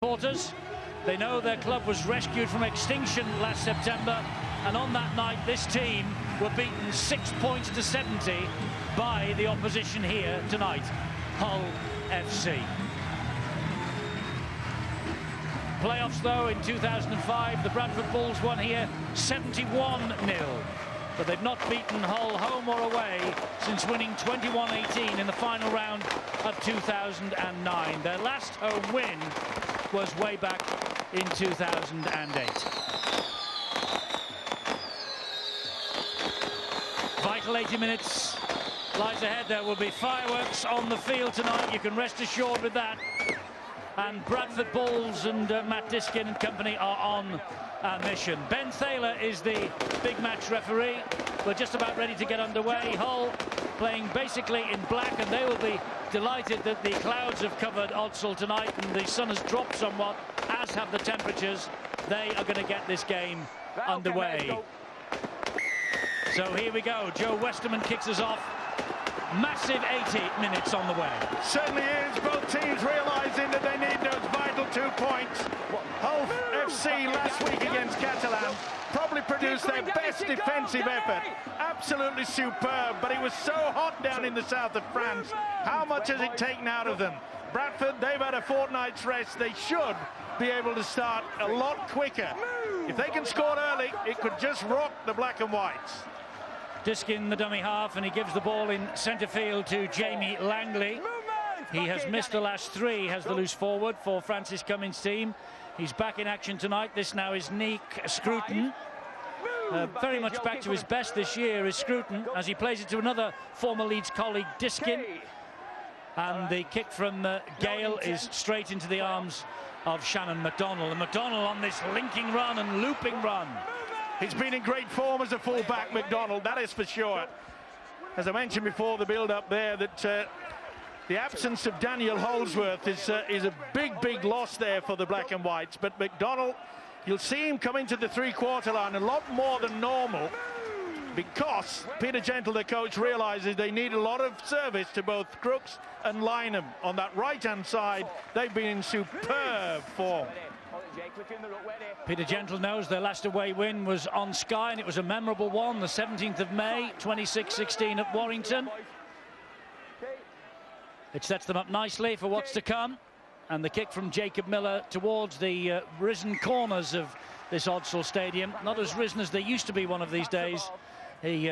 Supporters, they know their club was rescued from extinction last September, and on that night this team were beaten 6 points to 70 by the opposition here tonight, Hull FC. Playoffs though in 2005, the Bradford Bulls won here 71-0, but they've not beaten Hull home or away since winning 21-18 in the final round of 2009. Their last home win was way back in 2008. Vital 80 minutes lies ahead. There will be fireworks on the field tonight, you can rest assured with that. And Bradford Bulls and Matt Diskin and company are on a mission. Ben Thaler is the big match referee. We're just about ready to get underway. Hull playing basically in black, and they will be delighted that the clouds have covered Odsal tonight and the sun has dropped somewhat, as have the temperatures. They are going to get this game underway. So here we go. Joe Westerman kicks us off. Massive 80 minutes on the way. Certainly is. Both teams realising that they need those vital 2 points. Hull FC last week against Catalan probably produced their best defensive effort. Absolutely superb, but it was so hot down in the south of France. How much has it taken out of them? Bradford, they've had a fortnight's rest. They should be able to start a lot quicker. If they can score early, it could just rock the black and whites. Diskin, the dummy half, and he gives the ball in centre field to Jamie Langley. He has missed the last three, has the loose forward for Francis Cummins' team. He's back in action tonight. This now is Nick Scruton. Very much back to his best this year is Scruton, as he plays it to another former Leeds colleague, Diskin. And the kick from Gale is straight into the arms of Shannon McDonnell. And McDonnell on this linking run and looping run. He's been in great form as a full-back, McDonnell, that is for sure. As I mentioned before, the build-up there, that the absence of Daniel Holdsworth is a big loss there for the black and whites. But McDonnell, you'll see him come into the three-quarter line a lot more than normal, because Peter Gentle, the coach, realises they need a lot of service to both Crooks and Lynham. On that right-hand side, they've been in superb form. Peter Gentle knows their last away win was on Sky, and it was a memorable one, the 17th of May, 26-16 at Warrington. It sets them up nicely for what's to come. And the kick from Jacob Miller towards the risen corners of this Odsal Stadium. Not as risen as they used to be one of these days. He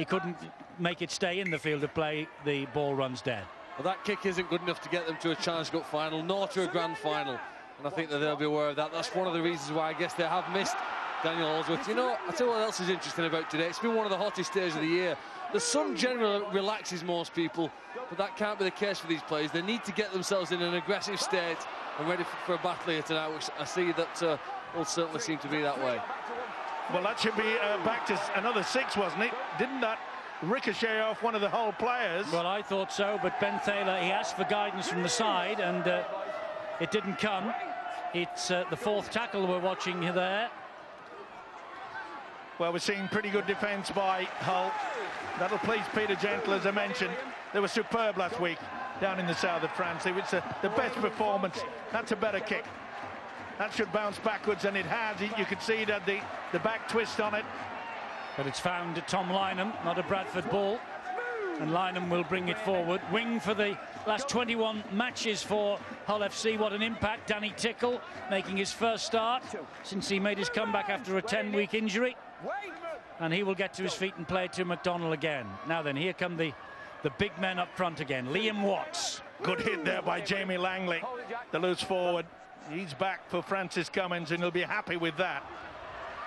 couldn't make it stay in the field of play. The ball runs dead. Well, that kick isn't good enough to get them to a Challenge Cup final, nor to a grand final. And I think that they'll be aware of that. That's one of the reasons why I guess they have missed Daniel Holdsworth. You know, I'll tell you what else is interesting about today. It's been one of the hottest days of the year. The sun generally relaxes most people, but that can't be the case for these players. They need to get themselves in an aggressive state and ready for a battle here tonight, which I see that will certainly seem to be that way. Well, that should be back to another 6, wasn't it? Didn't that ricochet off one of the Hull players? Well, I thought so, but Ben Thaler, he asked for guidance from the side, and it didn't come. It's the fourth tackle we're watching there. Well, we're seeing pretty good defence by Hull. That'll please Peter Gentle, as I mentioned. They were superb last week down in the south of France. It was the best performance. That's a better kick. That should bounce backwards, and it has. You could see that the back twist on it. But it's found Tom Lynham, not a Bradford ball. And Lynham will bring it forward. Wing for the last 21 matches for Hull FC. What an impact. Danny Tickle making his first start since he made his comeback after a 10-week injury. And he will get to his feet and play to McDonnell again. Now then, here come the big men up front again. Liam Watts. Good hit there by Jamie Langley, the loose forward. He's back for Francis Cummins, and he'll be happy with that.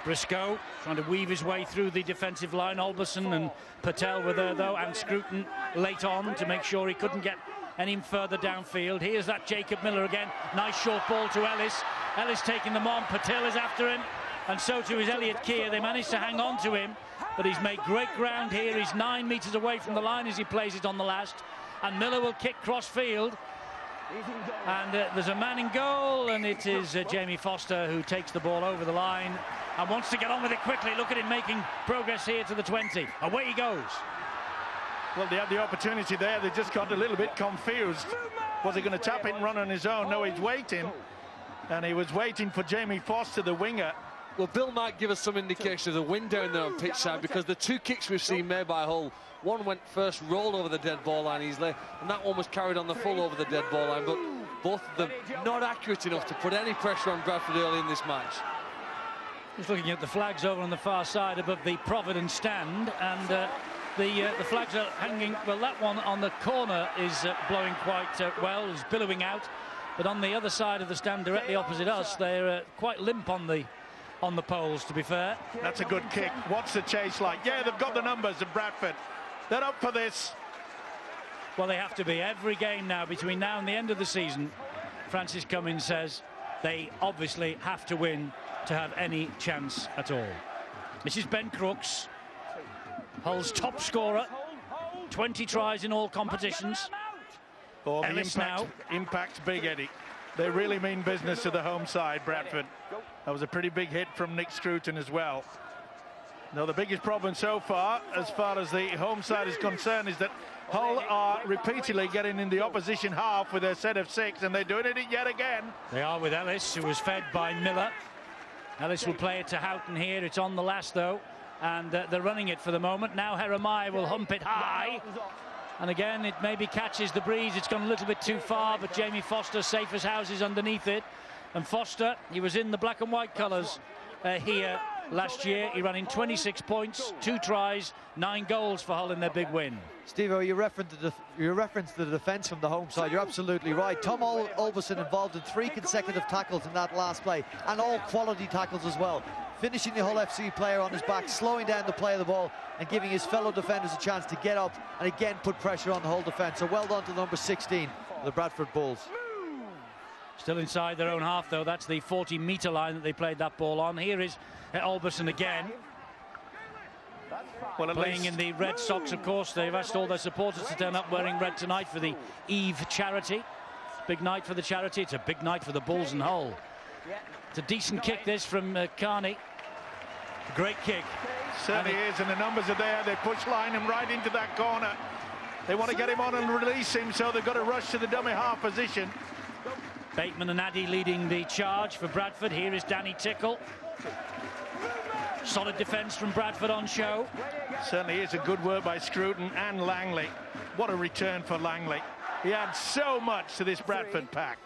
Briscoe trying to weave his way through the defensive line. Alberson and Patel were there though, and Scruton late on to make sure he couldn't get any further downfield. Here's that Jacob Miller again. Nice short ball to Ellis. Ellis taking them on. Patel is after him, and so too is Elliot Keir. They managed to hang on to him, but he's made great ground here. He's 9 metres away from the line as he plays it on the last, and Miller will kick cross field. And there's a man in goal, and it is Jamie Foster who takes the ball over the line and wants to get on with it quickly. Look at him making progress here to the 20. Away he goes. Well, they had the opportunity there. They just got a little bit confused. Was he going to tap it and run on his own? No, he's waiting. And he was waiting for Jamie Foster, the winger. Well, Bill might give us some indication of the wind down there on pitch side, because the two kicks we've seen made by Hull, one went first rolled over the dead ball line easily, and that one was carried on the full over the dead ball line, but both of them not accurate enough to put any pressure on Bradford early in this match. Just looking at the flags over on the far side above the Providence stand, and the flags are hanging. Well, that one on the corner is blowing quite well, is billowing out, but on the other side of the stand directly opposite us, they're quite limp on the poles, to be fair. That's a good kick. What's the chase like? Yeah, they've got the numbers of Bradford. They're up for this. Well, they have to be. Every game now, between now and the end of the season, Francis Cummins says they obviously have to win to have any chance at all. This is Ben Crooks, Hull's top scorer, 20 tries in all competitions. Oh, the impact's big, Eddie. They really mean business to the home side, Bradford. That was a pretty big hit from Nick Scruton as well. Now, the biggest problem so far, as the home side is concerned, is that Hull are repeatedly getting in the opposition half with their set of 6, and they're doing it yet again. They are, with Ellis, who was fed by Miller. Ellis will play it to Houghton here. It's on the last, though, and they're running it for the moment. Now Jeremiah will hump it high, and again it maybe catches the breeze. It's gone a little bit too far, but Jamie Foster safe as houses underneath it. And Foster, he was in the black and white colours here last year. He ran in 26 points, 2 tries, 9 goals for Hull in their big win. Steve-O, you referenced the defence from the home side. You're absolutely right. Tom Olberson involved in 3 consecutive tackles in that last play, and all quality tackles as well. Finishing the Hull FC player on his back, slowing down the play of the ball, and giving his fellow defenders a chance to get up and again put pressure on the Hull defence. So well done to number 16, the Bradford Bulls. Still inside their own half, though. That's the 40-metre line that they played that ball on. Here is Olberson again. Well, playing in the Red Sox, of course. They've asked all their supporters to turn up wearing red tonight for the Eve charity. Big night for the charity. It's a big night for the Bulls and Hull. It's a decent kick, this, from Carney. A great kick. Certainly is, and the numbers are there. They push line him right into that corner. They want to get him on and release him, so they've got to rush to the dummy half position. Bateman and Addy leading the charge for Bradford. Here is Danny Tickle. Solid defence from Bradford on show. Certainly is a good work by Scruton and Langley. What a return for Langley. He adds so much to this Bradford pack.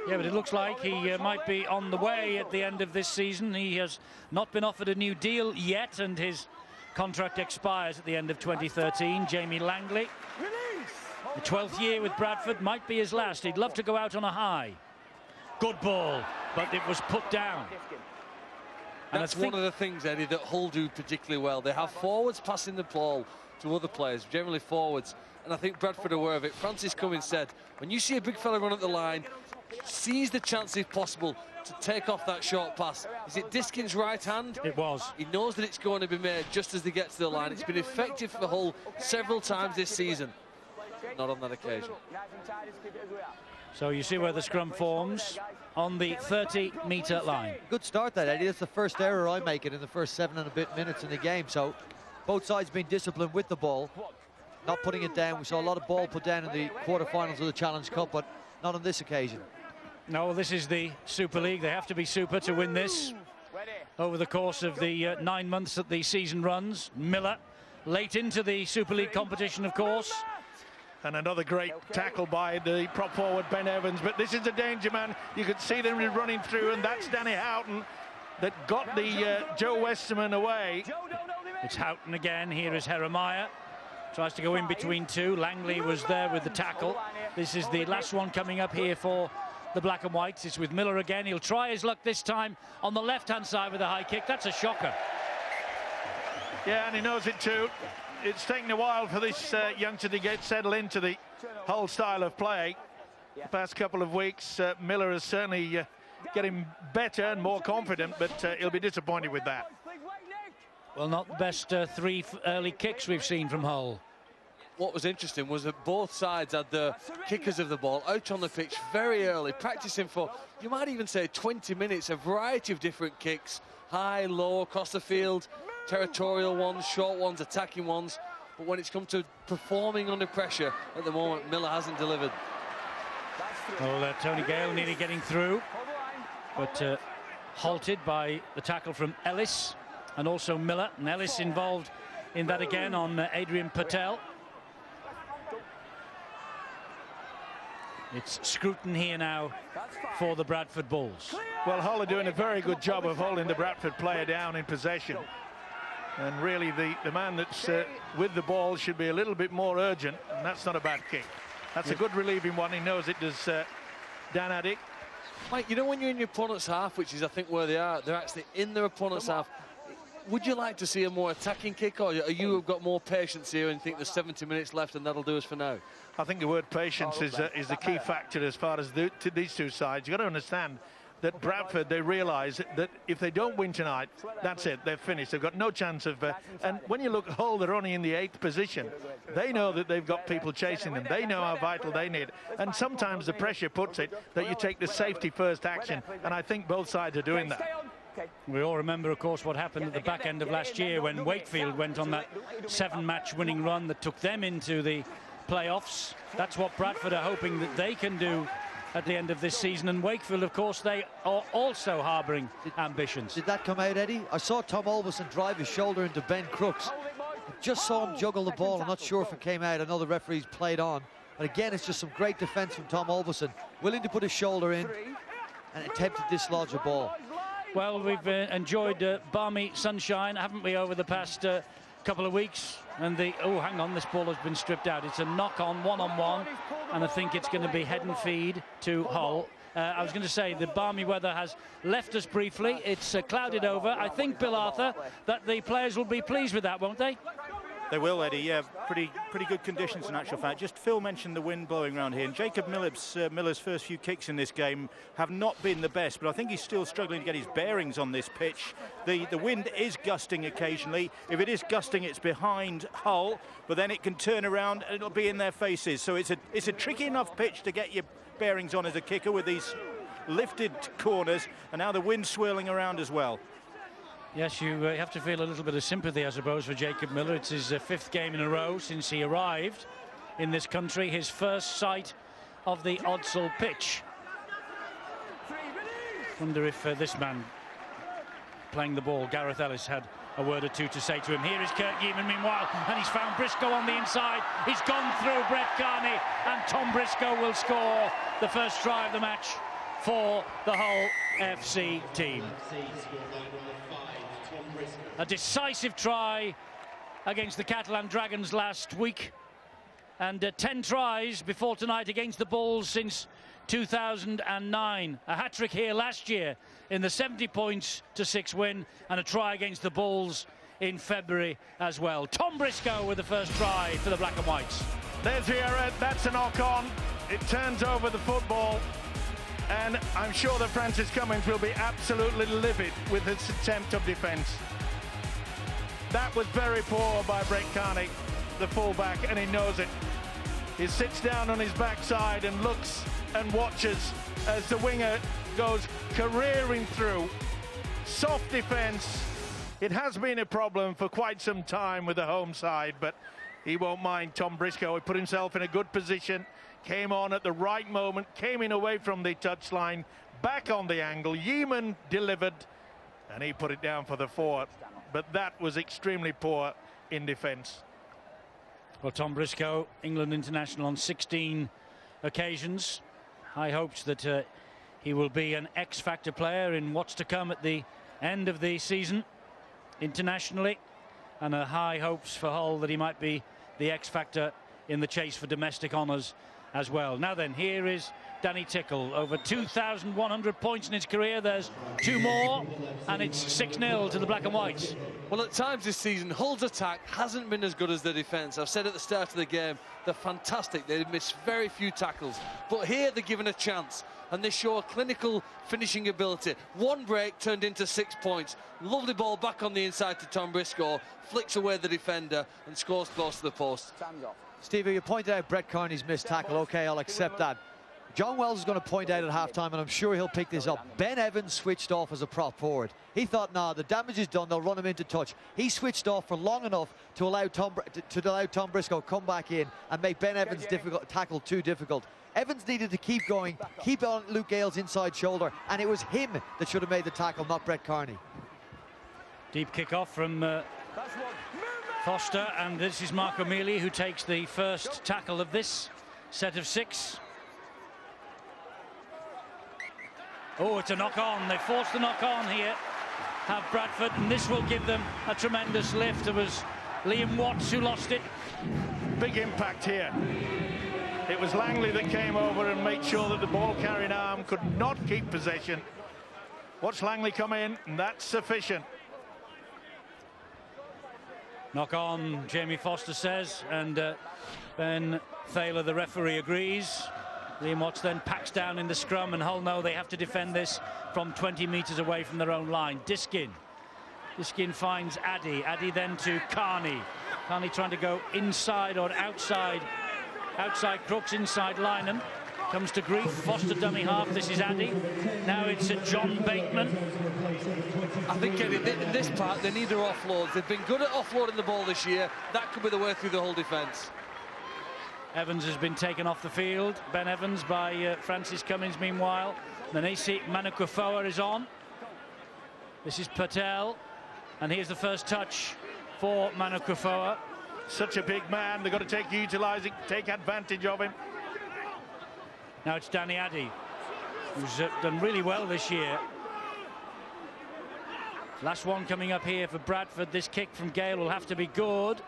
Yeah, but it looks like he might be on the way at the end of this season. He has not been offered a new deal yet, and his contract expires at the end of 2013. Jamie Langley, the 12th year with Bradford, might be his last. He'd love to go out on a high. Good ball, but it was put down. And that's one of the things, Eddie, that Hull do particularly well. They have forwards passing the ball to other players, generally forwards, and I think Bradford are aware of it. Francis Cummins said, when you see a big fella run up the line, seize the chance if possible to take off that short pass. Is it Diskin's right hand? It was. He knows that it's going to be made just as they get to the line. It's been effective for Hull several times this season. Not on that occasion. So you see where the scrum forms on the 30-metre line. Good start, that, Eddie. That's the first error I make it in the first 7 and a bit minutes in the game. So both sides being disciplined with the ball, not putting it down. We saw a lot of ball put down in the quarterfinals of the Challenge Cup, but not on this occasion. No, this is the Super League. They have to be super to win this over the course of the 9 months that the season runs. Miller late into the Super League competition, of course. And another great tackle by the prop forward Ben Evans, but this is a danger man. You could see them running through, and that's Danny Houghton that got the Joe Westerman away. It's Houghton again. Here is Jeremiah. Tries to go in between 2. Langley was there with the tackle. This is the last one coming up here for the Black and Whites. It's with Miller again. He'll try his luck this time on the left-hand side with a high kick. That's a shocker. Yeah, and he knows it too. It's taken a while for this youngster to get settled into the whole style of play. The past couple of weeks, Miller is certainly getting better and more confident, but he'll be disappointed with that. Well, not the best 3 early kicks we've seen from Hull. What was interesting was that both sides had the kickers of the ball out on the pitch very early, practicing for, you might even say, 20 minutes, a variety of different kicks, high, low, across the field, territorial ones, short ones, attacking ones. But when it's come to performing under pressure, at the moment, Miller hasn't delivered. Well, Tony Gale nearly getting through. but halted by the tackle from Ellis and also Miller, and Ellis involved in that again on Adrian Patel. It's Scruton here now for the Bradford Bulls. Well, Hull are doing a very good job of holding the Bradford player down in possession. And really, the man that's with the ball should be a little bit more urgent, and that's not a bad kick. That's a good relieving one. He knows it, does Dan Addick. Mike, you know when you're in your opponent's half, which is I think where they are, they're actually in their opponent's half. Would you like to see a more attacking kick, or you have got more patience here and think there's 70 minutes left and that'll do us for now? I think the word patience is the key factor as far as these two sides. You've got to understand that Bradford, they realise that if they don't win tonight, that's it, they're finished. They've got no chance of... and when you look at Hull, they're only in the 8th position. They know that they've got people chasing them. They know how vital they need. And sometimes the pressure puts it that you take the safety first action, and I think both sides are doing that. We all remember, of course, what happened at the back end of last year when Wakefield went on that 7-match winning run that took them into the playoffs. That's what Bradford are hoping that they can do at the end of this season. And Wakefield, of course, they are also harbouring ambitions. Did that come out, Eddie? I saw Tom Olberson drive his shoulder into Ben Crooks. I just saw him juggle the ball. I'm not sure if it came out. I know the referee's played on. But again, it's just some great defence from Tom Olberson, willing to put his shoulder in and attempt to dislodge a ball. Well, we've enjoyed balmy sunshine, haven't we, over the past couple of weeks? And oh, hang on, this ball has been stripped out. It's a knock-on, one-on-one, and I think it's going to be head and feed to Hull. I was going to say the balmy weather has left us briefly. It's clouded over. I think, Bill Arthur, that the players will be pleased with that, won't they? They will, Eddie. Yeah, pretty good conditions in actual fact. Just Phil mentioned the wind blowing around here, and Jacob Miller's first few kicks in this game have not been the best, but I think he's still struggling to get his bearings on this pitch. The wind is gusting occasionally. If it is gusting, it's behind Hull, but then it can turn around and it'll be in their faces. So it's a tricky enough pitch to get your bearings on as a kicker with these lifted corners, and now the wind swirling around as well. Yes, you have to feel a little bit of sympathy, I suppose, for Jacob Miller. It's his 5th game in a row since he arrived in this country, his first sight of the Odsal pitch. Wonder if this man playing the ball, Gareth Ellis, had a word or two to say to him. Here is Kurt Yeaman, meanwhile, and he's found Briscoe on the inside. He's gone through Brett Carney, and Tom Briscoe will score the first try of the match for the Hull FC team. A decisive try against the Catalan Dragons last week, and 10 tries before tonight against the Bulls since 2009. A hat-trick here last year in the 70 points to 6 win, and a try against the Bulls in February as well. Tom Briscoe with the first try for the Black and Whites. There's Vieira, that's a knock-on. It turns over the football, and I'm sure that Francis Cummins will be absolutely livid with his attempt of defence. That was very poor by Brett Carney, the fullback, and he knows it. He sits down on his backside and looks and watches as the winger goes careering through. Soft defence. It has been a problem for quite some time with the home side, but he won't mind. Tom Briscoe, he put himself in a good position, came on at the right moment, came in away from the touchline, back on the angle. Yeaman delivered, and he put it down for the 4. But that was extremely poor in defence. Well, Tom Briscoe, England international on 16 occasions. High hopes that he will be an X-factor player in what's to come at the end of the season internationally, and high hopes for Hull that he might be the X-factor in the chase for domestic honours as well. Now then, here is Danny Tickle, over 2,100 points in his career. There's 2 more, and it's 6-0 to the Black and Whites. Well, at times this season, Hull's attack hasn't been as good as their defence. I've said at the start of the game, they're fantastic. They miss very few tackles. But here they're given a chance, and they show a clinical finishing ability. 1 break turned into 6 points. Lovely ball back on the inside to Tom Briscoe, flicks away the defender and scores close to the post. Stevie, you pointed out Brett Carney's missed tackle. OK, I'll accept that. John Wells is going to point out at halftime, and I'm sure he'll pick this up. Ben Evans switched off as a prop forward. He thought, nah, the damage is done, they'll run him into touch. He switched off for long enough to allow Tom Briscoe come back in and make Ben Evans' tackle too difficult. Evans needed to keep going, keep on Luke Gale's inside shoulder, and it was him that should have made the tackle, not Brett Carney. Deep kick-off from Foster, and this is Mark O'Mealy who takes the first tackle of this set of 6. Oh, it's a knock-on. They forced the knock-on here, have Bradford, and this will give them a tremendous lift. It was Liam Watts who lost it. Big impact here. It was Langley that came over and made sure that the ball-carrying arm could not keep possession. Watch Langley come in, and that's sufficient. Knock on, Jamie Foster says, and Ben Thaler, the referee, agrees. Liam Watts then packs down in the scrum, and Hull know they have to defend this from 20 metres away from their own line. Diskin finds Addy. Addy then to Carney. Carney trying to go inside or outside. Outside Crooks, inside Lynham. Comes to grief. Foster dummy half. This is Addy. Now it's John Bateman. I think in this part they need their offloads. They've been good at offloading the ball this year. That could be the way through the whole defence. Evans has been taken off the field. Ben Evans by Francis Cummins meanwhile. Nanesi Manakufoa is on. This is Patel. And here's the first touch for Manakufoa. Such a big man. They've got to take advantage of him. Now it's Danny Addy, who's done really well this year. Last one coming up here for Bradford. This kick from Gale will have to be good.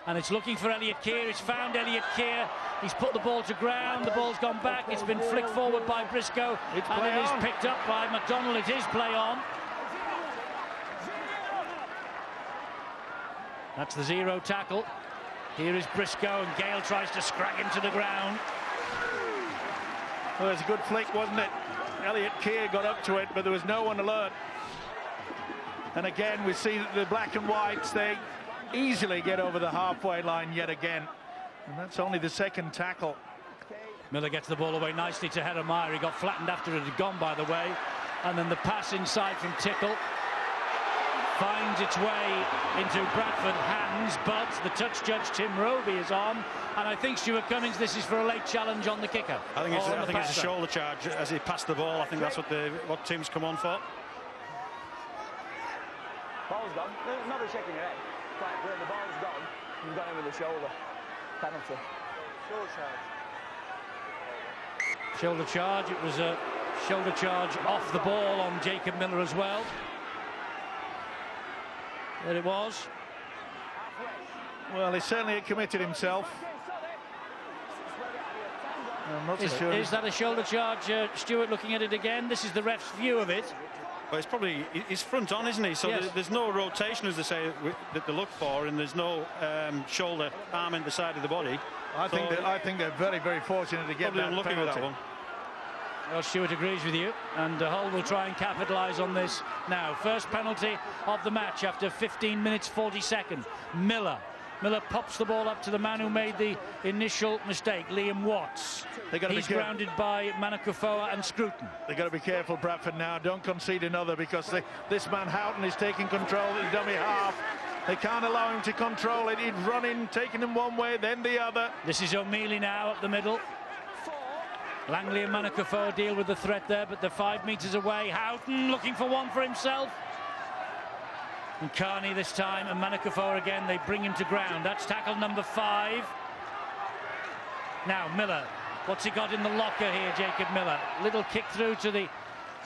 And it's looking for Elliot Keir. It's found Elliot Keir. He's put the ball to ground. The ball's gone back. It's been flicked forward by Briscoe. And it is picked up by McDonald. It is play on. That's the 0 tackle. Here is Briscoe, and Gale tries to scrag him to the ground. Well, it was a good flick, wasn't it? Elliot Keir got up to it, but there was no one alert. And again, we see that the black and whites, they easily get over the halfway line yet again. And that's only the second tackle. Miller gets the ball away nicely to Herremire. He got flattened after it had gone, by the way. And then the pass inside from Tickle finds its way into Bradford hands, but the touch judge Tim Roby is on, and I think Stuart Cummings, this is for a late challenge on the kicker. I think it's a shoulder charge as he passed the ball. I think that's what Tim's come on for. Ball's gone. Not a shaking your head. Like where the ball's gone, you've gone in with the shoulder. Penalty. Shoulder charge. It was a shoulder charge off the ball on Jacob Miller as well. There it was. Well, he certainly committed himself. I'm not so sure. Is that a shoulder charge, Stuart, looking at it again? This is the ref's view of it. Well, it's probably, he's front on, isn't he? So yes. There's no rotation, as they say, that they look for, and there's no shoulder arm in the side of the body. I think they're very, very fortunate to get that unlucky with that one. Well, Stuart agrees with you, and Hull will try and capitalise on this now. First penalty of the match after 15 minutes 40 seconds. Miller pops the ball up to the man who made the initial mistake, Liam Watts. He's grounded by Manakufoa and Scruton. They've got to be careful, Bradford, now. Don't concede another, because this man Houghton is taking control of the dummy half. They can't allow him to control it. He's running, taking him one way, then the other. This is O'Mealy now up the middle. Langley and Manakufoa deal with the threat there, but they're 5 metres away. Houghton looking for one for himself. And Carney this time, and Manakufoa again. They bring him to ground. That's tackle number 5. Now Miller. What's he got in the locker here, Jacob Miller? Little kick through to the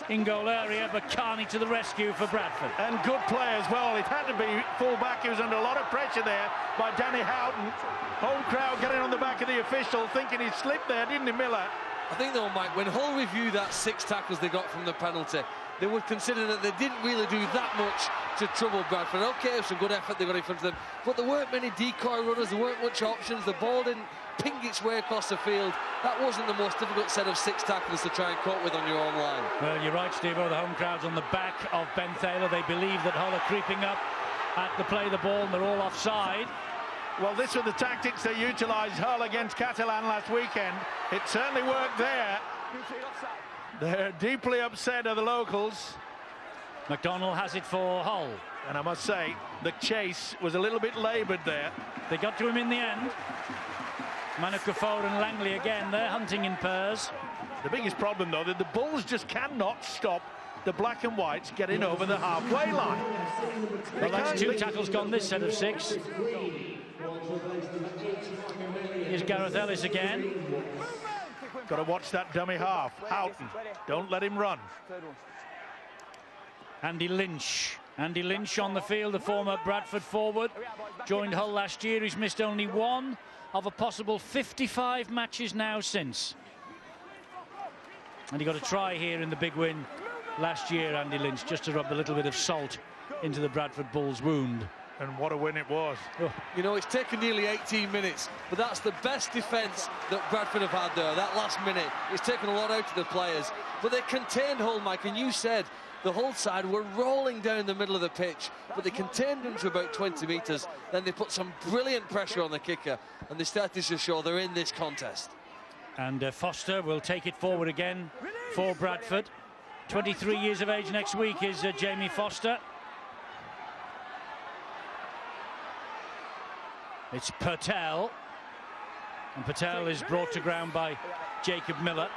in-goal area, but Carney to the rescue for Bradford. And good play as well. It had to be full back. He was under a lot of pressure there by Danny Houghton. Home crowd getting on the back of the official, thinking he'd slipped there, didn't he, Miller? I think though, Mike, when Hull review that 6 tackles they got from the penalty, they would consider that they didn't really do that much to trouble Bradford. Okay, it was some good effort they got in front of them, but there weren't many decoy runners, there weren't much options, the ball didn't ping its way across the field. That wasn't the most difficult set of 6 tackles to try and cope with on your own line. Well, you're right, Steve-O, the home crowd's on the back of Ben Thaler. They believe that Hull are creeping up at the play the ball, and they're all offside. Well, this were the tactics they utilised Hull against Catalan last weekend. It certainly worked there. They're deeply upset at the locals. McDonald has it for Hull. And I must say, the chase was a little bit laboured there. They got to him in the end. Manukafo and Langley again, they're hunting in pairs. The biggest problem, though, that the Bulls just cannot stop the black and whites getting over the halfway line. Well, that's 2 tackles gone this set of 6. Here's Gareth Ellis again. Got to watch that dummy half. Houghton, don't let him run. Andy Lynch. Andy Lynch on the field, the former Bradford forward. Joined Hull last year. He's missed only 1 of a possible 55 matches now since. And he got a try here in the big win last year, Andy Lynch, just to rub a little bit of salt into the Bradford Bulls' wound. And what a win it was. Oh. You know, it's taken nearly 18 minutes, but that's the best defence that Bradford have had there. That last minute, it's taken a lot out of the players. But they contained Hull, Mike, and you said the Hull side were rolling down the middle of the pitch, but they contained them to about 20 metres. Then they put some brilliant pressure on the kicker, and they started to show they're in this contest. And Foster will take it forward again for Bradford. 23 years of age next week is Jamie Foster. It's Purtell. And Purtell is brought to ground by Jacob Miller.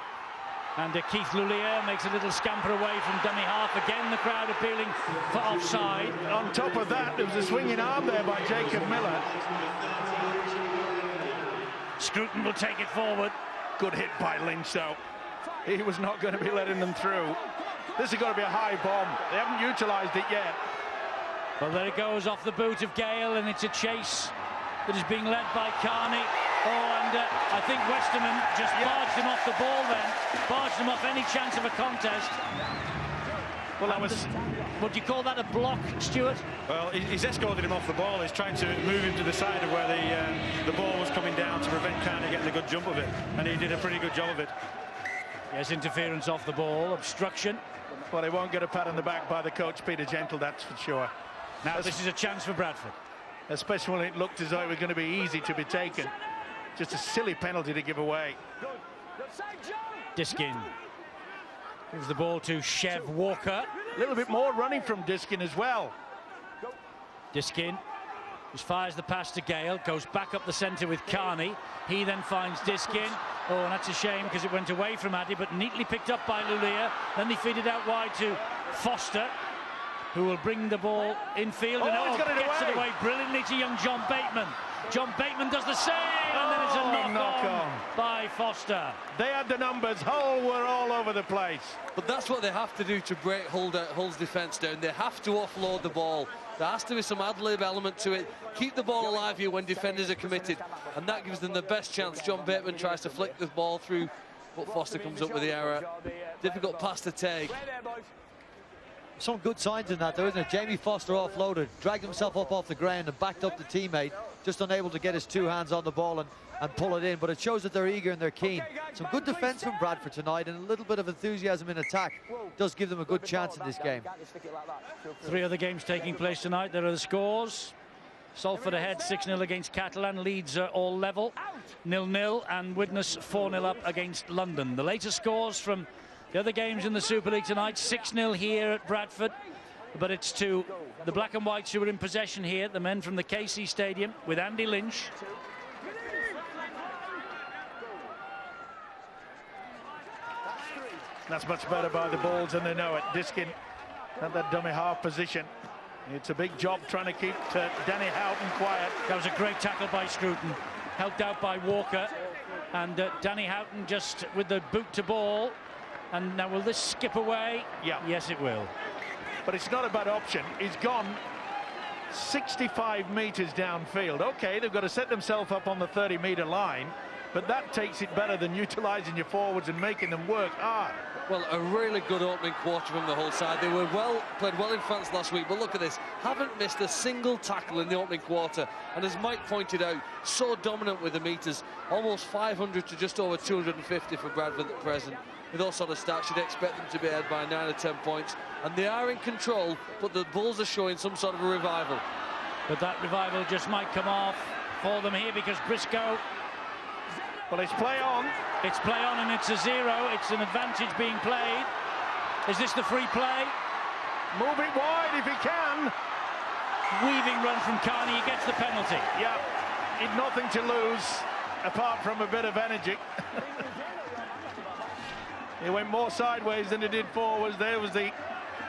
And Keith Lulier makes a little scamper away from dummy half. Again, the crowd appealing for offside. On top of that, there was a swinging arm there by Jacob Miller. Scruton will take it forward. Good hit by Lynch, though. He was not going to be letting them through. This has got to be a high bomb. They haven't utilised it yet. Well, there it goes off the boot of Gale, and it's a chase that is being led by Carney. Oh, and I think Westerman just barged him off the ball then. Barged him off any chance of a contest. Well, that was... Would you call that a block, Stuart? Well, he's escorted him off the ball. He's trying to move him to the side of where the ball was coming down to prevent Carney getting a good jump of it. And he did a pretty good job of it. Yes, interference off the ball, obstruction. Well, he won't get a pat on the back by the coach, Peter Gentle, that's for sure. Now this is a chance for Bradford. Especially when it looked as though it was going to be easy to be taken. Just a silly penalty to give away. Diskin gives the ball to Chev Walker. A little bit more running from Diskin as well. Diskin just fires the pass to Gale, goes back up the centre with Carney. He then finds Diskin. Oh, and that's a shame because it went away from Addy, but neatly picked up by Lulier. Then they feed it out wide to Foster, who will bring the ball infield. And gets it away brilliantly to young John Bateman. John Bateman does the same, and then it's a knock on by Foster. They had the numbers. Hull were all over the place. But that's what they have to do to break Hull's defence down. They have to offload the ball. There has to be some ad-lib element to it. Keep the ball alive here when defenders are committed, and that gives them the best chance. John Bateman tries to flick the ball through, but Foster comes up with the error. Difficult pass to take. Some good signs in that, though, isn't it? Jamie Foster offloaded, dragged himself up off the ground and backed up the teammate, just unable to get his 2 hands on the ball and pull it in. But it shows that they're eager and they're keen. Some good defence from Bradford tonight, and a little bit of enthusiasm in attack does give them a good chance in this game. 3 other games taking place tonight. There are the scores. Salford ahead 6-0 against Catalan. Leeds are all level, 0-0, and Widnes 4-0 up against London. The latest scores from the other games in the Super League tonight: 6-0 here at Bradford, but it's to the black and whites who are in possession here, the men from the KC Stadium, with Andy Lynch. That's much better by the Bulls, and they know it. Diskin at that dummy half position. It's a big job trying to keep Danny Houghton quiet. That was a great tackle by Scruton, helped out by Walker, and Danny Houghton just with the boot to ball. And now will this skip away? Yeah. Yes, it will. But it's not a bad option. He's gone 65 metres downfield. OK, they've got to set themselves up on the 30-metre line, but that takes it better than utilising your forwards and making them work hard. Well, a really good opening quarter from the Hull side. They were played well in France last week, but look at this. Haven't missed a single tackle in the opening quarter. And as Mike pointed out, so dominant with the metres. Almost 500 to just over 250 for Bradford at present. With all sort of stats, you'd expect them to be ahead by 9 or 10 points. And they are in control, but the Bulls are showing some sort of a revival. But that revival just might come off for them here, because Briscoe Well, it's play on. It's play on and it's a 0. It's an advantage being played. Is this the free play? Move it wide if he can. Weaving run from Carney, he gets the penalty. Yeah, he'd nothing to lose apart from a bit of energy. He went more sideways than he did forwards. There was the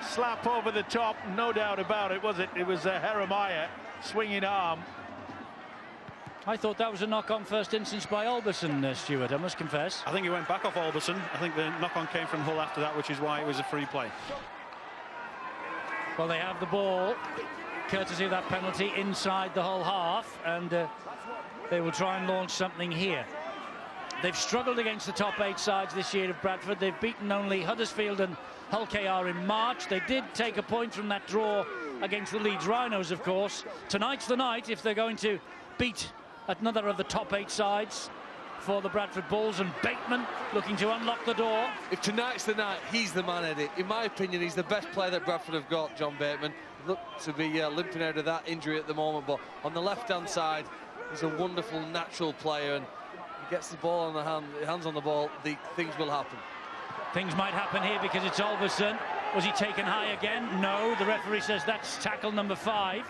slap over the top, no doubt about it, was it? It was a Jeremiah swinging arm. I thought that was a knock-on first instance by Alberson, Stuart, I must confess. I think he went back off Alberson. I think the knock-on came from Hull after that, which is why it was a free play. Well, they have the ball, courtesy of that penalty, inside the Hull half, and they will try and launch something here. They've struggled against the top 8 sides this year of Bradford. They've beaten only Huddersfield and Hull KR in March. They did take a point from that draw against the Leeds Rhinos, of course. Tonight's the night if they're going to beat another of the top 8 sides for the Bradford Bulls, and Bateman looking to unlock the door. If tonight's the night, he's the man, Eddie. In my opinion, he's the best player that Bradford have got, John Bateman. Looked to be limping out of that injury at the moment, but on the left-hand side, he's a wonderful, natural player, and he gets the ball on the hands on the ball, things will happen. Things might happen here because it's Alberson. Was he taken high again? No, the referee says that's tackle number 5.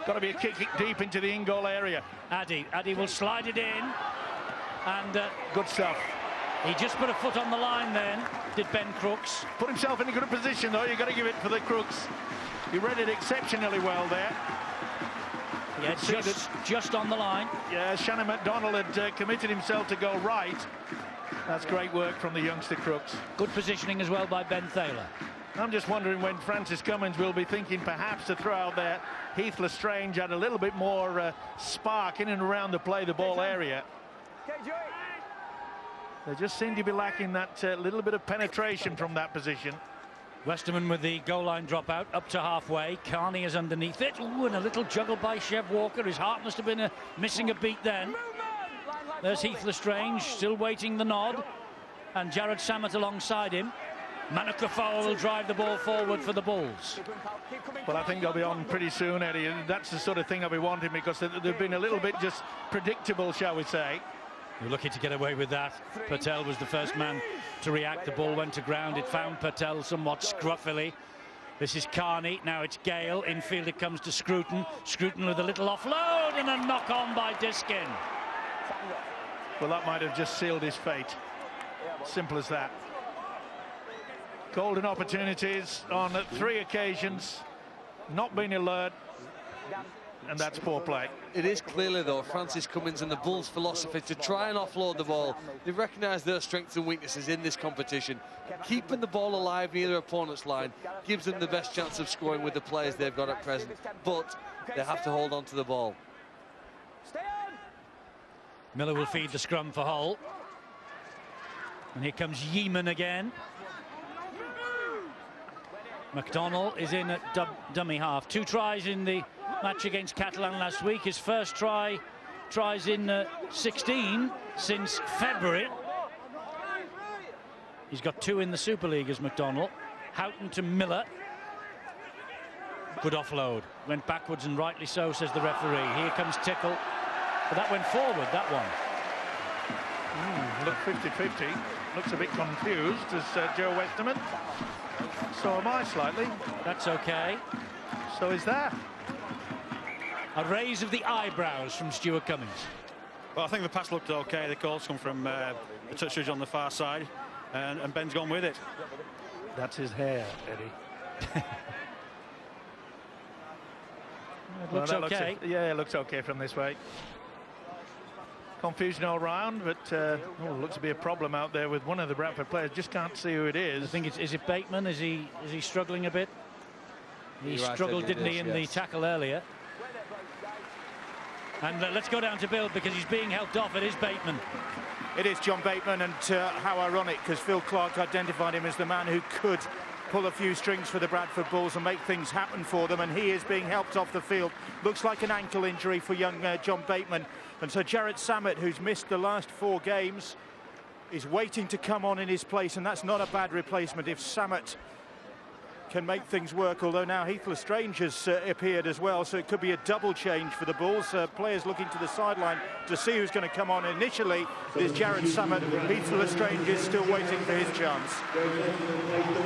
Got to be a kick deep into the in-goal area. Addy will slide it in, and good stuff. He just put a foot on the line then, did Ben Crooks. Put himself in a good position, though. You've got to give it for the Crooks. He read it exceptionally well there. Yeah, just on the line. Yeah, Shannon McDonald had committed himself to go right. That's great work from the youngster Crooks. Good positioning as well by Ben Thaler. I'm just wondering when Francis Cummins will be thinking perhaps to throw out there. Heath Lestrange had a little bit more spark in and around the play the ball area. They just seem to be lacking that little bit of penetration from that position. Westerman with the goal line dropout up to halfway. Carney is underneath it. Ooh, and a little juggle by Chev Walker. His heart must have been missing a beat then. There's Heath Lestrange still waiting the nod, and Jared Samet alongside him. Manukafo will drive the ball forward for the Bulls. Well, I think they'll be on pretty soon, Eddie, and that's the sort of thing I'll be wanting, because they've been a little bit just predictable, shall we say. You're lucky to get away with that. Patel was the first man to react. The ball went to ground. It found Patel somewhat scruffily. This is Carney. Now it's Gale. Infield it comes to Scruton. Scruton with a little offload and a knock on by Diskin. Well, that might have just sealed his fate. Simple as that. Golden opportunities on 3 occasions, not been alert, and that's poor play. It is clearly, though, Francis Cummins and the Bulls' philosophy to try and offload the ball. They've recognised their strengths and weaknesses in this competition. Keeping the ball alive near their opponent's line gives them the best chance of scoring with the players they've got at present, but they have to hold on to the ball. Miller will feed the scrum for Hull. And here comes Yeeman again. McDonnell is in at dummy half. 2 tries in the match against Catalan last week. His first tries in 16 since February. He's got 2 in the Super League as McDonnell. Houghton to Miller. Good offload. Went backwards, and rightly so, says the referee. Here comes Tickle. But that went forward, that one. Look 50-50. Looks a bit confused as Joe Westerman. So am I slightly. That's okay. So is that. A raise of the eyebrows from Stuart Cummins. Well, I think the pass looked okay. The calls come from the touch ridge on the far side, and Ben's gone with it. That's his hair, Eddie. It looks okay. Yeah, it looks okay from this way. Confusion all round, but looks to be a problem out there with one of the Bradford players. Just can't see who it is. I think is it Bateman? Is he struggling a bit? He struggled, didn't he, in the tackle earlier? And let's go down to Bill, because he's being helped off. It is Bateman. It is John Bateman, and how ironic, because Phil Clark identified him as the man who could pull a few strings for the Bradford Bulls and make things happen for them, and he is being helped off the field. Looks like an ankle injury for young John Bateman, and so Jared Samet, who's missed the last 4 games, is waiting to come on in his place, and that's not a bad replacement if Samet can make things work, although now Heath Lestrange has appeared as well, so it could be a double change for the Bulls. Players looking to the sideline to see who's going to come on. Initially, there's Jared Summit. Heath Lestrange is still waiting for his chance.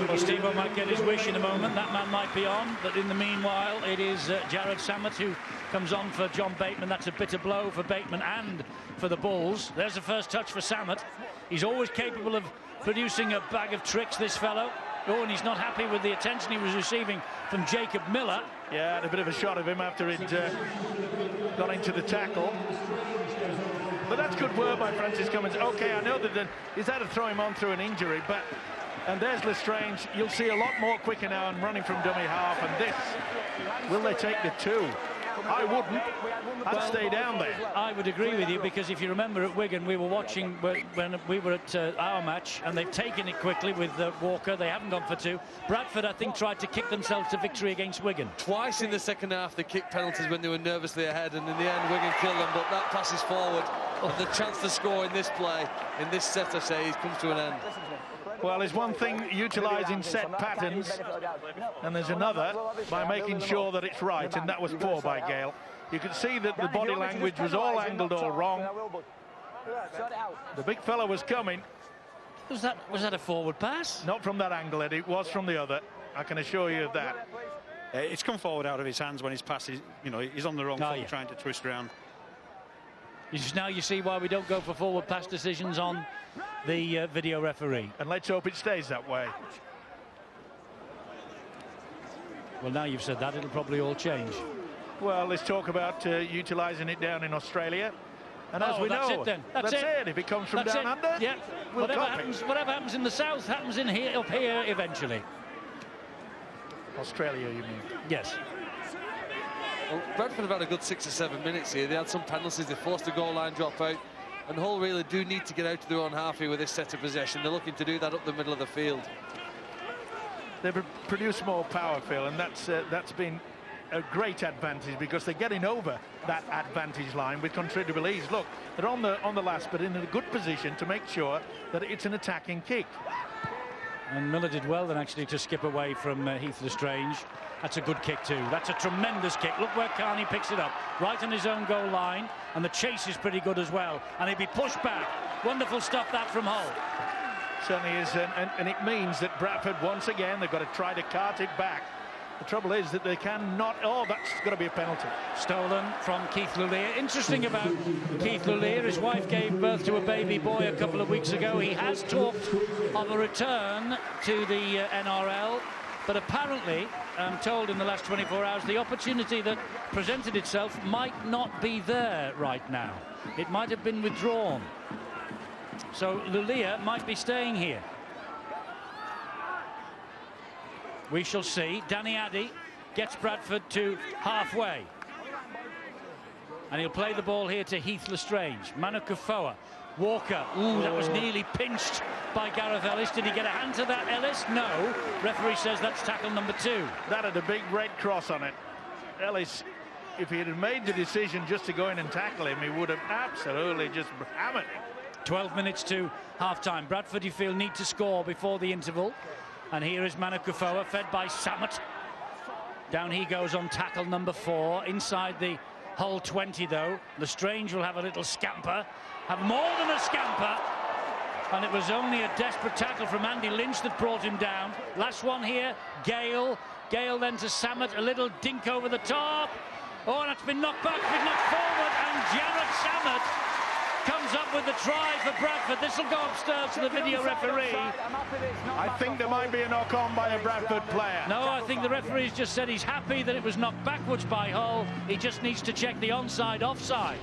Well, Steve-O might get his wish in a moment. That man might be on, but in the meanwhile, it is Jared Summit who comes on for John Bateman. That's a bitter blow for Bateman and for the Bulls. There's the first touch for Summit. He's always capable of producing a bag of tricks, this fellow. Oh, and he's not happy with the attention he was receiving from Jacob Miller. Yeah, had a bit of a shot of him after he'd got into the tackle. But that's good work by Francis Cummins. OK, I know that he's had to throw him on through an injury, but... And there's Lestrange. You'll see a lot more quicker now and running from dummy half. And this, will they take the 2? I wouldn't. I'd stay down there. I would agree with you, because if you remember at Wigan, we were watching when we were at our match, and they've taken it quickly with Walker. They haven't gone for 2. Bradford, I think, tried to kick themselves to victory against Wigan. Twice in the second half they kicked penalties when they were nervously ahead, and in the end Wigan killed them. But that passes forward, and the chance to score in this play, in this set, I say, comes to an end. Well, there's one thing utilising set patterns, and there's another by making sure that it's right, and that was poor by Gale. You could see that the body language was all angled all wrong. The big fella was coming. Was that a forward pass? Not from that angle, Eddie. It was from the other. I can assure you of that. It's come forward out of his hands when his pass is, you know, he's on the wrong foot, trying to twist around. Now you see why we don't go for forward pass decisions on the video referee. And let's hope it stays that way. Well, now you've said that, it'll probably all change. Well, let's talk about utilising it down in Australia. And as we that's know, it then. That's it. If it comes from down under, yeah. we'll whatever happens in the south happens in here, up here eventually. Australia, you mean? Yes. Well, Bradford have had a good 6 or 7 minutes here. They had some penalties, they forced the goal line drop out, and Hull really do need to get out to their own half here with this set of possession. They're looking to do that up the middle of the field. They've produced more power, Phil, and that's been a great advantage, because they're getting over that advantage line with considerable ease. Look, they're on the last, but in a good position to make sure that it's an attacking kick. And Miller did well then, actually, to skip away from Heath Lestrange. That's a good kick too. That's a tremendous kick. Look where Carney picks it up, right on his own goal line, and the chase is pretty good as well. And he'd be pushed back. Wonderful stuff that from Hull. Certainly is, and it means that Bradford, once again, they've got to try to cart it back. The trouble is that they cannot. Oh, that's got to be a penalty. Stolen from Keith Lulier. Interesting about Keith Lulier, his wife gave birth to a baby boy a couple of weeks ago. He has talked of a return to the NRL, but apparently, I'm told in the last 24 hours, the opportunity that presented itself might not be there right now. It might have been withdrawn. So Lulier might be staying here. We shall see. Danny Addy gets Bradford to halfway. And he'll play the ball here to Heath Lestrange. Manu Kufoa. Walker. Ooh, that was nearly pinched by Gareth Ellis. Did he get a hand to that, Ellis? No. Referee says that's tackle number 2. That had a big red cross on it. Ellis, if he had made the decision just to go in and tackle him, he would have absolutely just hammered him. 12 minutes to half-time. Bradford, you feel, need to score before the interval. And here is Manu Kufoa, fed by Summit. Down he goes on tackle number 4. Inside the Hull 20, though. Lestrange will have a little scamper. Have more than a scamper. And it was only a desperate tackle from Andy Lynch that brought him down. Last one here, Gale. Gale then to Summit. A little dink over the top. Oh, and it's been knocked back, been knocked forward. And Jared Summit comes up with the try for Bradford. This will go upstairs to the video referee. I think there might be a knock-on by a Bradford player. No, I think the referee's just said he's happy that it was knocked backwards by Hull. He just needs to check the onside, offside.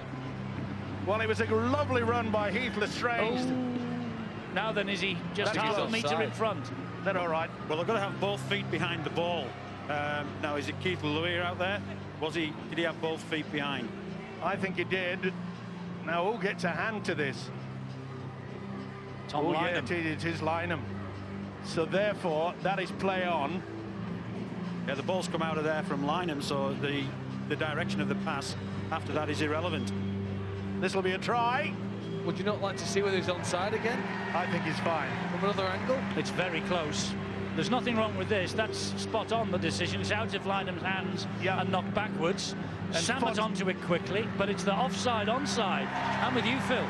Well, it was a lovely run by Heath Lestrange. Oh. Now then, is he just half a metre in front? They're all right. Well, they've got to have both feet behind the ball. Now, is it Keith Lulier out there? Did he have both feet behind? I think he did. Now, who gets a hand to this? Tom Lynham. Yeah, it is Lynham. So, therefore, that is play on. Yeah, the ball's come out of there from Lynham, so the direction of the pass after that is irrelevant. This will be a try. Would you not like to see whether he's onside again? I think he's fine. From another angle? It's very close. There's nothing wrong with this. That's spot on, the decision. It's out of Lynham's hands and knocked backwards. And Samet onto it quickly, but it's the offside onside. I'm with you, Phil.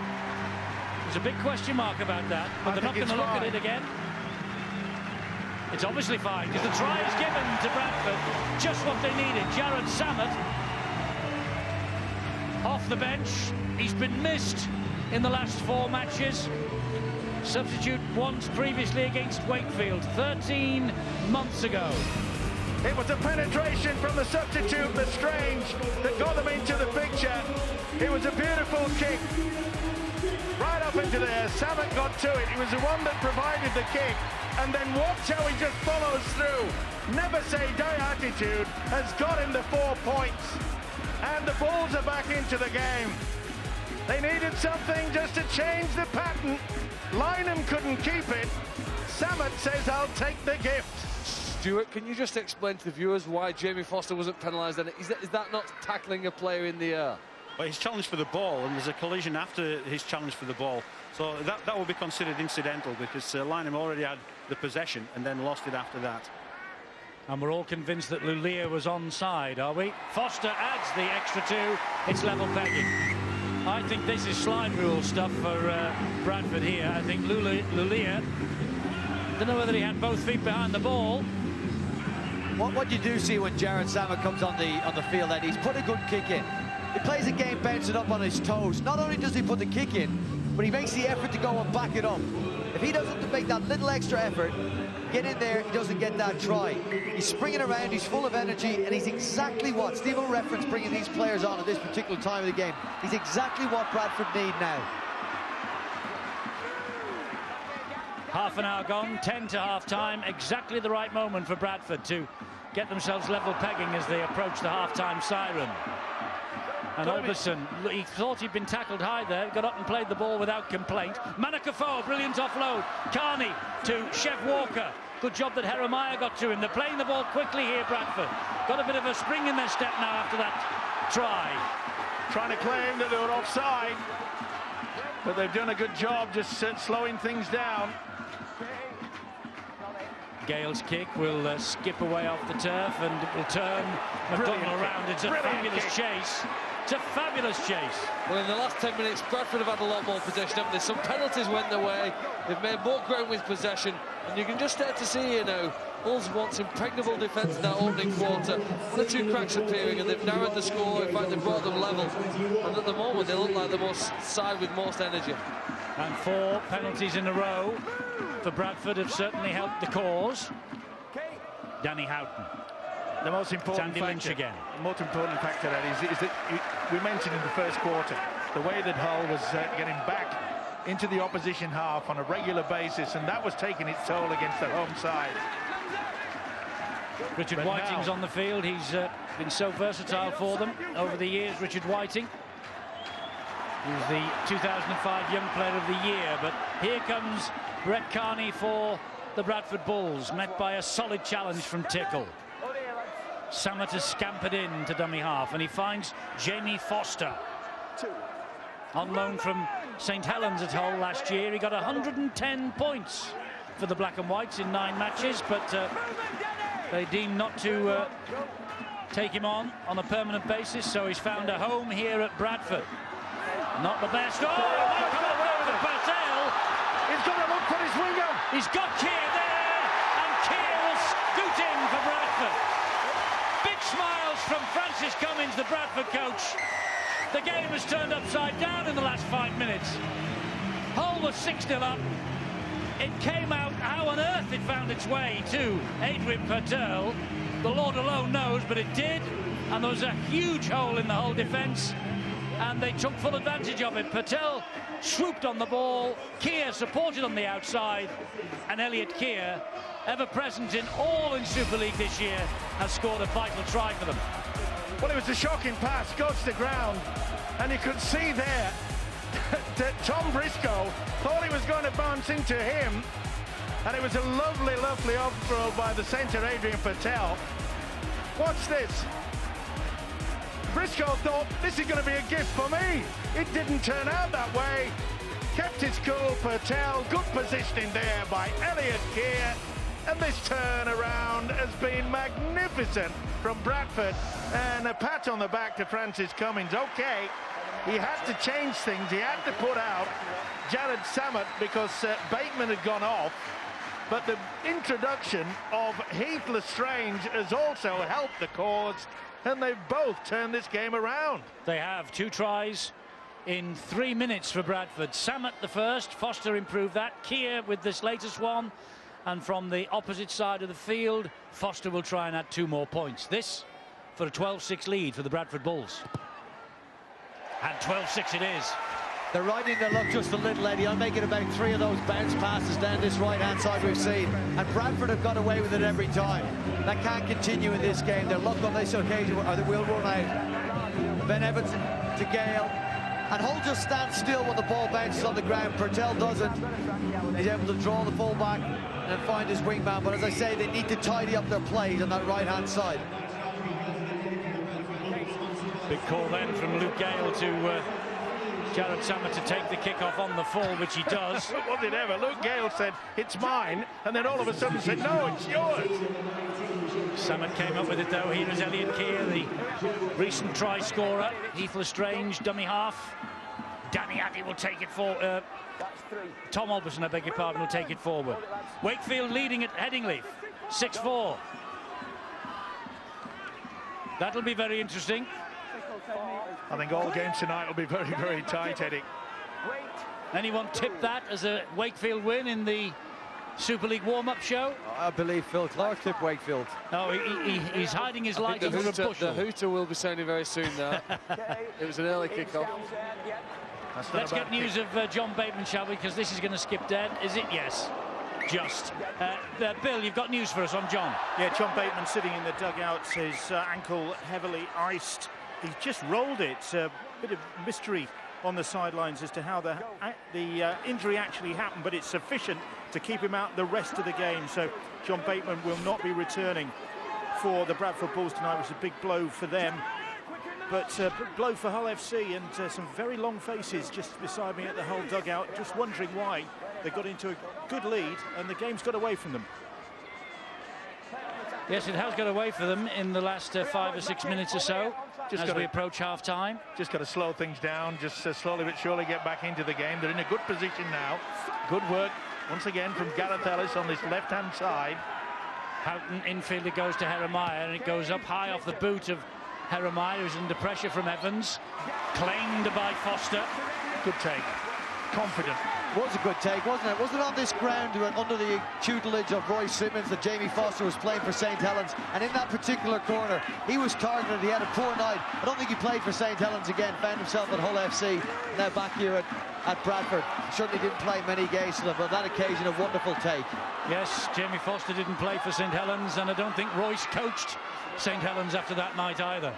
There's a big question mark about that, but they're not going to look at it again. It's obviously fine, because the try is given to Bradford. Just what they needed. Jared Samet off the bench. He's been missed in the last 4 matches. Substitute once previously against Wakefield 13 months ago. It was a penetration from the substitute, Lestrange, that got them into the picture. It was a beautiful kick. Right up into there, Samet got to it. He was the one that provided the kick. And then watch how he just follows through. Never say die attitude has got him the 4 points. And the Bulls are back into the game. They needed something just to change the pattern. Lynham couldn't keep it. Samet says, I'll take the gift. Stuart, can you just explain to the viewers why Jamie Foster wasn't penalised? Is that not tackling a player in the air? Well, he's challenged for the ball, and there's a collision after his challenge for the ball. So that will be considered incidental, because Lynham already had the possession and then lost it after that. And we're all convinced that Lulia was onside, are we? Foster adds the extra 2. It's level pegging. I think this is slide rule stuff for Bradford here. I think Lulia, don't know whether he had both feet behind the ball. What you do see when Jared Samet comes on the field, that he's put a good kick in. He plays a game bouncing up on his toes. Not only does he put the kick in, but he makes the effort to go and back it up. If he doesn't make that little extra effort, get in there, he doesn't get that try. He's springing around, he's full of energy, and he's exactly what Steve will reference bringing these players on at this particular time of the game. He's exactly what Bradford need now. Half an hour gone, 10 to half-time. Exactly the right moment for Bradford to get themselves level pegging as they approach the half-time siren. And Alberson, he thought he'd been tackled high there, got up and played the ball without complaint. Manakafo, brilliant offload. Carney to Chev Walker. Good job that Jeremiah got to him. They're playing the ball quickly here, Bradford. Got a bit of a spring in their step now after that try. Trying to claim that they were offside, but they've done a good job just slowing things down. Gale's kick will skip away off the turf and it will turn McDonald around. It's a fabulous chase. It's a fabulous chase. Well, in the last 10 minutes, Bradford have had a lot more possession, haven't they? Some penalties went their way. They've made more ground with possession. And you can just start to see here now, Bulls want impregnable defence in that opening quarter. One or two cracks appearing, and they've narrowed the score. In fact, they've brought them level. And at the moment, they look like the side with most energy. And 4 penalties in a row for Bradford have certainly helped the cause. Danny Houghton. The most important Sandy Lynch again. The most important factor that is that we mentioned in the first quarter the way that Hull was getting back into the opposition half on a regular basis, and that was taking its toll against the home side. Richard Whiting's on the field. He's been so versatile for them over the years. Richard Whiting. He was the 2005 Young Player of the Year, but here comes Brett Carney for the Bradford Bulls, met by a solid challenge from Tickle. Samet has scampered in to dummy half, and he finds Jamie Foster. On loan from St Helens at Hull last year, he got 110 points for the Black and Whites in 9 matches, but they deemed not to take him on a permanent basis, so he's found a home here at Bradford. Not the best. Oh, come away with a Patel. He's got to look for his winger. He's got Keir there, and Keir will scoot in for Bradford. Big smiles from Francis Cummins, the Bradford coach. The game has turned upside down in the last 5 minutes. Hull was 6-0 up. It came out how on earth it found its way to Adrian Patel. The Lord alone knows, but it did. And there was a huge hole in the Hull defence, and they took full advantage of it. Patel swooped on the ball, Keir supported on the outside, and Elliot Keir, ever present in Super League this year, has scored a vital try for them. Well, it was a shocking pass, goes to the ground, and you could see there that Tom Briscoe thought he was going to bounce into him, and it was a lovely, lovely off-throw by the centre, Adrian Patel. Watch this. Briscoe thought, this is going to be a gift for me. It didn't turn out that way. Kept his cool, Patel. Good positioning there by Elliot Keir. And this turnaround has been magnificent from Bradford. And a pat on the back to Francis Cummings. OK, he had to change things. He had to put out Jared Samet because Bateman had gone off. But the introduction of Heath Lestrange has also helped the cause. And they've both turned this game around. They have 2 tries in 3 minutes for Bradford. Samet the first, Foster improved that. Keir with this latest one. And from the opposite side of the field, Foster will try and add 2 more points. This for a 12-6 lead for the Bradford Bulls. And 12-6 it is. They're riding their luck just a little, Eddie. I'm making about 3 of those bounce passes down this right-hand side we've seen. And Bradford have got away with it every time. That can't continue in this game. Their luck on this occasion will run out. Ben Evans to Gale. And Hull just stands still when the ball bounces on the ground. Purtell doesn't. He's able to draw the fullback and find his wingman. But as I say, they need to tidy up their plays on that right-hand side. Big call then from Luke Gale to Jared Samet to take the kick-off on the full, which he does. Was it ever? Luke Gale said, it's mine, and then all of a sudden said, no, it's yours. Samet came up with it, though. Here is Elliot Keir, the recent try scorer. Heath Lestrange, dummy half. Danny Addy will take it for... Tom Alberson, I beg your pardon, will take it forward. Wakefield leading at Headingley, 6-4. That'll be very interesting. I think all games tonight will be very, very tight, Eddie. Anyone tip that as a Wakefield win in the Super League warm-up show? I believe Phil Clark tipped Wakefield. No, he's hiding his light under a bushel. The hooter will be sounding very soon now. It was an early kick-off. Let's get news of John Bateman, shall we? Because this is going to skip dead. Is it? Yes. Just. Bill, you've got news for us on John. Yeah, John Bateman sitting in the dugouts, his ankle heavily iced. He's just rolled it. A bit of mystery on the sidelines as to how the injury actually happened, but it's sufficient to keep him out the rest of the game. So John Bateman will not be returning for the Bradford Bulls tonight, which is a big blow for them. But big blow for Hull FC, and some very long faces just beside me at the Hull dugout, just wondering why they got into a good lead and the game's got away from them. Yes, it has got away for them in the last 5 or 6 minutes or so, just as we approach half-time. Just got to slow things down, just slowly but surely get back into the game. They're in a good position now. Good work, once again, from Gareth Ellis on this left-hand side. Houghton infield, it goes to Jeremiah, and it goes up high off the boot of Jeremiah, who's under pressure from Evans. Claimed by Foster. Good take. Confident. It was a good take, wasn't it? Was it on this ground under the tutelage of Roy Simmons that Jamie Foster was playing for St Helens? And in that particular corner, he was targeted. He had a poor night. I don't think he played for St Helens again. Found himself at Hull FC. Now back here at Bradford. Certainly didn't play many games for them, but that occasion, a wonderful take. Yes, Jamie Foster didn't play for St Helens, and I don't think Royce coached St Helens after that night either.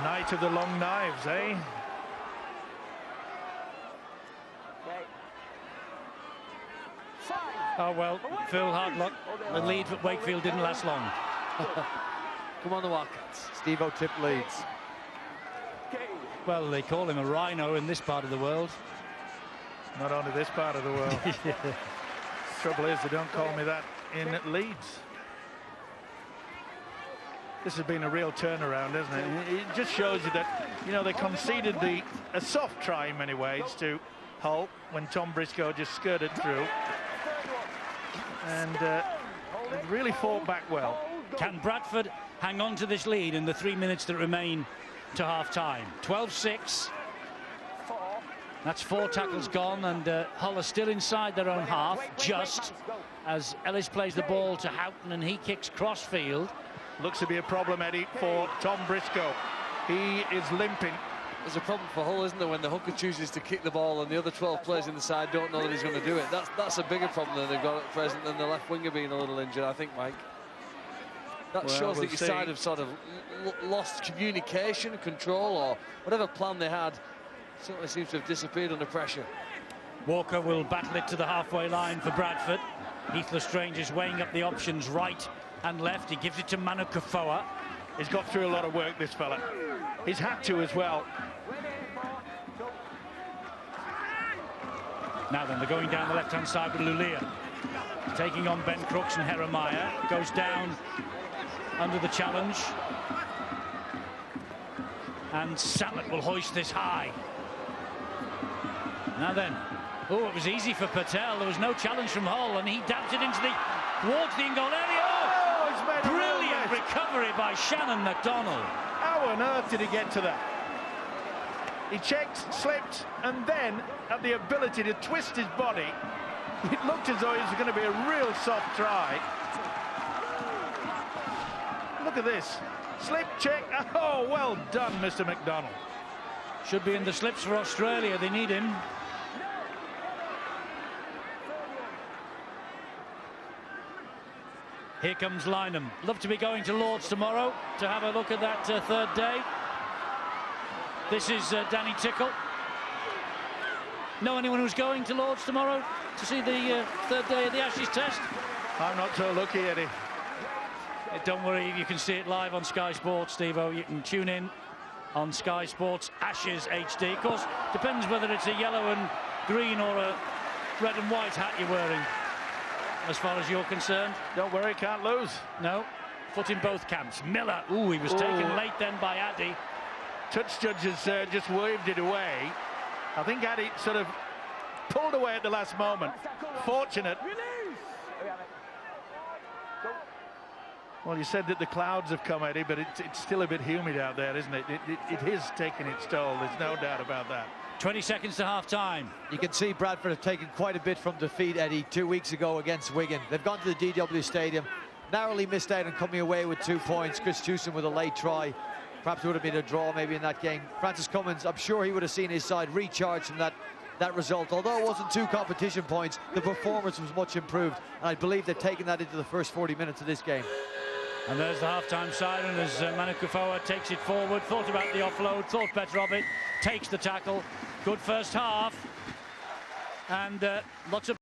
Night of the long knives, eh? Oh, well, Phil, hard luck. The lead for Wakefield didn't last long. Come on, the Wildcats. Steve-O tip leads. Well, they call him a rhino in this part of the world. Not only this part of the world. Yeah. Trouble is, they don't call me that in Leeds. This has been a real turnaround, hasn't it? It just shows you that, you know, they conceded a soft try in many ways to Hull when Tom Briscoe just skirted through. And really fought back well. Can Bradford hang on to this lead in the 3 minutes that remain to half-time? 12-6. That's 4 tackles gone, and Hull are still inside their own half, just as Ellis plays the ball to Houghton, and he kicks cross-field. Looks to be a problem, Eddie, for Tom Briscoe. He is limping. There's a problem for Hull, isn't there, when the hooker chooses to kick the ball and the other 12 players in the side don't know that he's going to do it. That's a bigger problem than they've got at present than the left winger being a little injured, I think, Mike. That shows that your side have sort of lost communication, control, or whatever plan they had. Certainly seems to have disappeared under pressure. Walker will battle it to the halfway line for Bradford. Heath Lestrange is weighing up the options right and left. He gives it to Manu Kafoa. He's got through a lot of work, this fella. He's had to as well. Now then, they're going down the left-hand side with Lulia. taking on Ben Crooks and Jeremiah. Goes down under the challenge. And Samet will hoist this high. Now then, oh, it was easy for Patel. There was no challenge from Hull, and he dabbed it into towards the in-goal area. Oh, he's made a brilliant recovery by Shannon McDonald. How on earth did he get to that? He checked, slipped, and then had the ability to twist his body. It looked as though it was going to be a real soft try. Look at this. Slip, check. Oh, well done, Mr. McDonald. Should be in the slips for Australia. They need him. Here comes Lynham. Love to be going to Lord's tomorrow to have a look at that third day. This is Danny Tickle. Know anyone who's going to Lord's tomorrow to see the third day of the Ashes Test? I'm not so lucky, Eddie. Don't worry, you can see it live on Sky Sports, Steve-O. You can tune in on Sky Sports Ashes HD. Of course, depends whether it's a yellow and green or a red and white hat you're wearing, as far as you're concerned. Don't worry, can't lose. No, foot in both camps. Miller, ooh, he was taken late then by Addy. Touch judges just waved it away. I think Addy sort of pulled away at the last moment. Fortunate. Well, you said that the clouds have come, Eddie, but it's still a bit humid out there, isn't it? It is taking its toll, there's no doubt about that. 20 seconds to half-time. You can see Bradford have taken quite a bit from defeat, Eddie, 2 weeks ago against Wigan. They've gone to the DW Stadium, narrowly missed out on coming away with 2 points. Chris Tewson with a late try. Perhaps it would have been a draw maybe in that game. Francis Cummins, I'm sure he would have seen his side recharge from that result. Although it wasn't 2 competition points, the performance was much improved. And I believe they've taken that into the first 40 minutes of this game. And there's the half-time siren as Manu Kufoa takes it forward, thought about the offload, thought better of it, takes the tackle. Good first half. And lots of